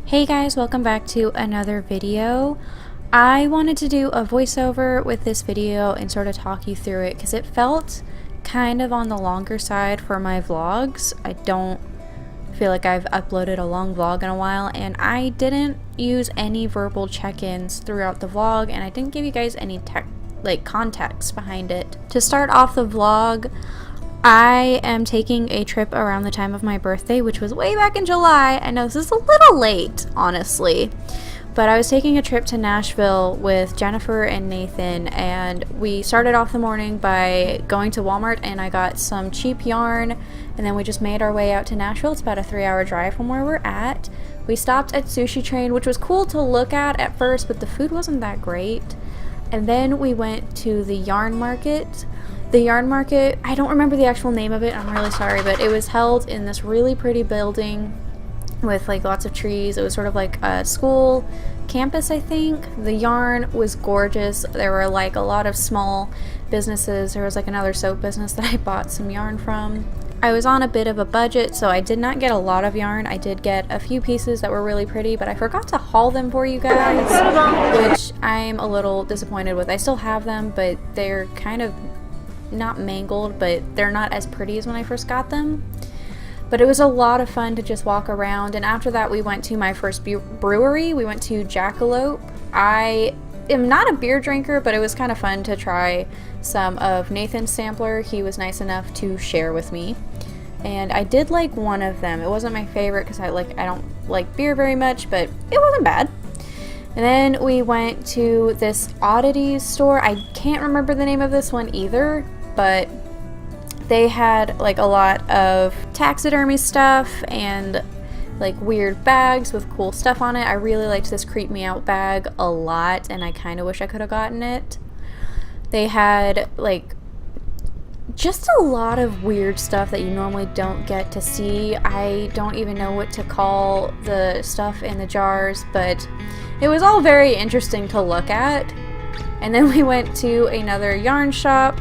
Hey guys, welcome back to another video. I wanted to do a voiceover with this video and sort of talk you through it because it felt kind of on the longer side for my vlogs. I don't feel like I've uploaded a long vlog in a while, and I didn't use any verbal check-ins throughout the vlog, and I didn't give you guys any context behind it. To start off the vlog, I am taking a trip around the time of my birthday, which was way back in July. I know this is a little late, honestly, but I was taking a trip to Nashville with Jennifer and Nathan, and we started off the morning by going to Walmart, and I got some cheap yarn, and then we just made our way out to Nashville. It's about a 3-hour drive from where we're at. We stopped at Sushi Train, which was cool to look at first, but the food wasn't that great. And then we went to the yarn market. The yarn market, I don't remember the actual name of it, I'm really sorry, but it was held in this really pretty building with like lots of trees. It was sort of like a school campus, I think. The yarn was gorgeous. There were like a lot of small businesses. There was like another soap business that I bought some yarn from. I was on a bit of a budget, so I did not get a lot of yarn. I did get a few pieces that were really pretty, but I forgot to haul them for you guys, which I'm a little disappointed with. I still have them, but they're kind of not mangled, but they're not as pretty as when I first got them. But it was a lot of fun to just walk around, and after that we went to my first brewery. We went to Jackalope. I am not a beer drinker, but it was kind of fun to try some of Nathan's sampler. He was nice enough to share with me, and I did like one of them. It wasn't my favorite because I don't like beer very much, but it wasn't bad. And then we went to this Oddity Store. I can't remember the name of this one either, but they had like a lot of taxidermy stuff and like weird bags with cool stuff on it. I really liked this Creep Me Out bag a lot, and I kind of wish I could have gotten it. They had like just a lot of weird stuff that you normally don't get to see. I don't even know what to call the stuff in the jars, but it was all very interesting to look at. And then we went to another yarn shop.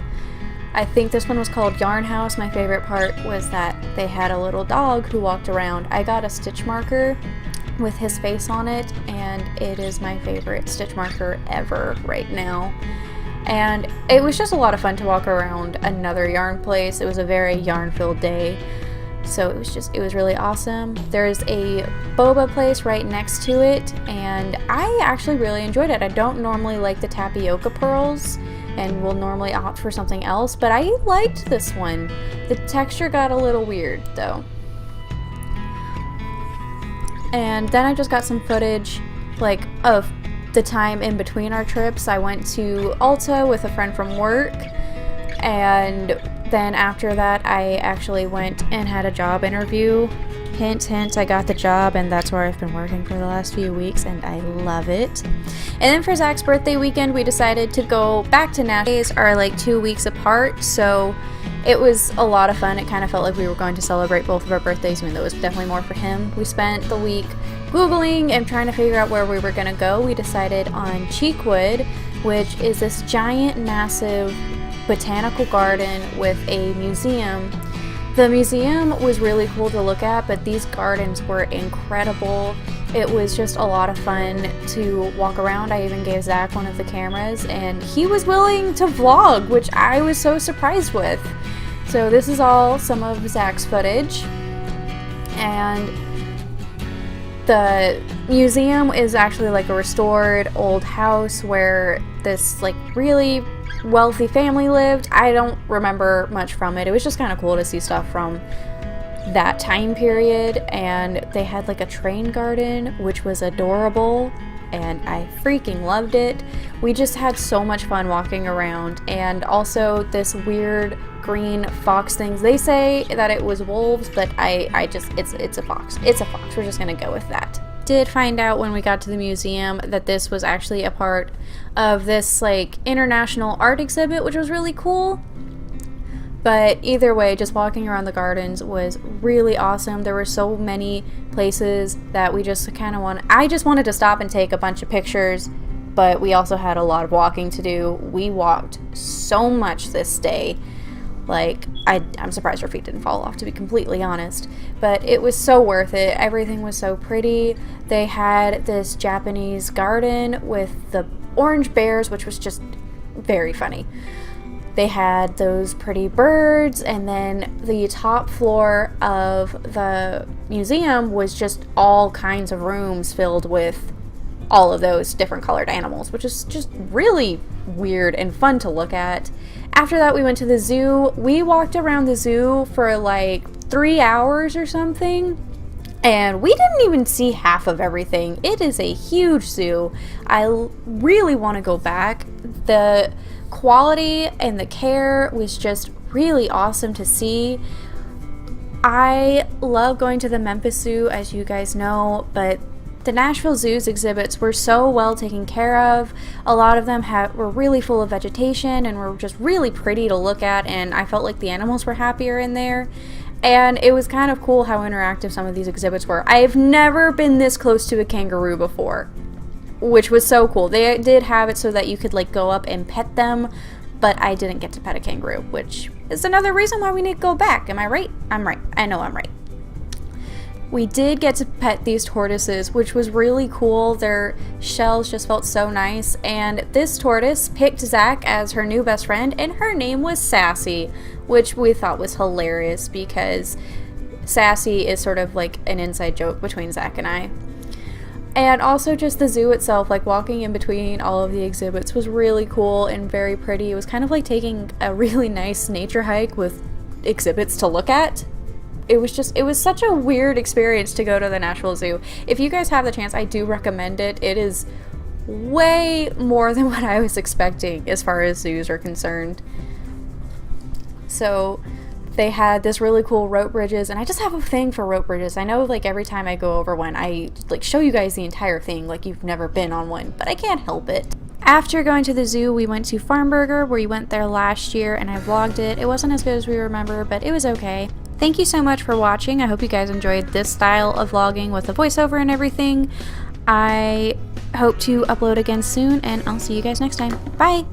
I think this one was called Yarn House. My favorite part was that they had a little dog who walked around. I got a stitch marker with his face on it, and it is my favorite stitch marker ever right now. And it was just a lot of fun to walk around another yarn place. It was a very yarn-filled day, so it was really awesome. There's a boba place right next to it, and I actually really enjoyed it. I don't normally like the tapioca pearls and will normally opt for something else, but I liked this one. The texture got a little weird though. And then I just got some footage like of the time in between our trips. I went to Ulta with a friend from work, and then after that I actually went and had a job interview. Hint, hint, I got the job, and that's where I've been working for the last few weeks, and I love it. And then for Zach's birthday weekend, we decided to go back to Nashville. Days are like 2 weeks apart, so it was a lot of fun. It kind of felt like we were going to celebrate both of our birthdays, even though it was definitely more for him. We spent the week Googling and trying to figure out where we were going to go. We decided on Cheekwood, which is this giant, massive botanical garden with a museum. The museum was really cool to look at, but these gardens were incredible. It was just a lot of fun to walk around. I even gave Zach one of the cameras, and he was willing to vlog, which I was so surprised with. So this is all some of Zach's footage. And the museum is actually like a restored old house where this like really wealthy family lived. I don't remember much from it. It was just kind of cool to see stuff from that time period, and they had like a train garden which was adorable, and I freaking loved it. We just had so much fun walking around. And also this weird green fox things. They say that it was wolves, but it's a fox. It's a fox. We're just gonna go with that. Did find out when we got to the museum that this was actually a part of this like international art exhibit, which was really cool. But either way, just walking around the gardens was really awesome. There were so many places that we just kind of I just wanted to stop and take a bunch of pictures, but we also had a lot of walking to do. We walked so much this day. Like, I'm surprised her feet didn't fall off, to be completely honest. But it was so worth it. Everything was so pretty. They had this Japanese garden with the orange bears, which was just very funny. They had those pretty birds, and then the top floor of the museum was just all kinds of rooms filled with all of those different colored animals, which is just really weird and fun to look at. After that, we went to the zoo. We walked around the zoo for like 3 hours or something, and we didn't even see half of everything. It is a huge zoo. I really want to go back. The quality and the care was just really awesome to see. I love going to the Memphis Zoo, as you guys know, but the Nashville Zoo's exhibits were so well taken care of. A lot of them were really full of vegetation and were just really pretty to look at, and I felt like the animals were happier in there. And it was kind of cool how interactive some of these exhibits were. I've never been this close to a kangaroo before, which was so cool. They did have it so that you could like go up and pet them, but I didn't get to pet a kangaroo, which is another reason why we need to go back. Am I right? I'm right. I know I'm right. We did get to pet these tortoises, which was really cool. Their shells just felt so nice, and this tortoise picked Zach as her new best friend, and her name was Sassy, which we thought was hilarious because Sassy is sort of like an inside joke between Zach and I. And also just the zoo itself, like walking in between all of the exhibits was really cool and very pretty. It was kind of like taking a really nice nature hike with exhibits to look at. It was such a weird experience to go to the Nashville Zoo. If you guys have the chance, I do recommend it. It is way more than what I was expecting as far as zoos are concerned. So they had this really cool rope bridges, and I just have a thing for rope bridges. I know like every time I go over one, I like show you guys the entire thing like you've never been on one, but I can't help it. After going to the zoo, we went to Farmburger. We went there last year, and I vlogged it. It wasn't as good as we remember, but it was okay. Thank you so much for watching. I hope you guys enjoyed this style of vlogging with the voiceover and everything. I hope to upload again soon, and I'll see you guys next time. Bye!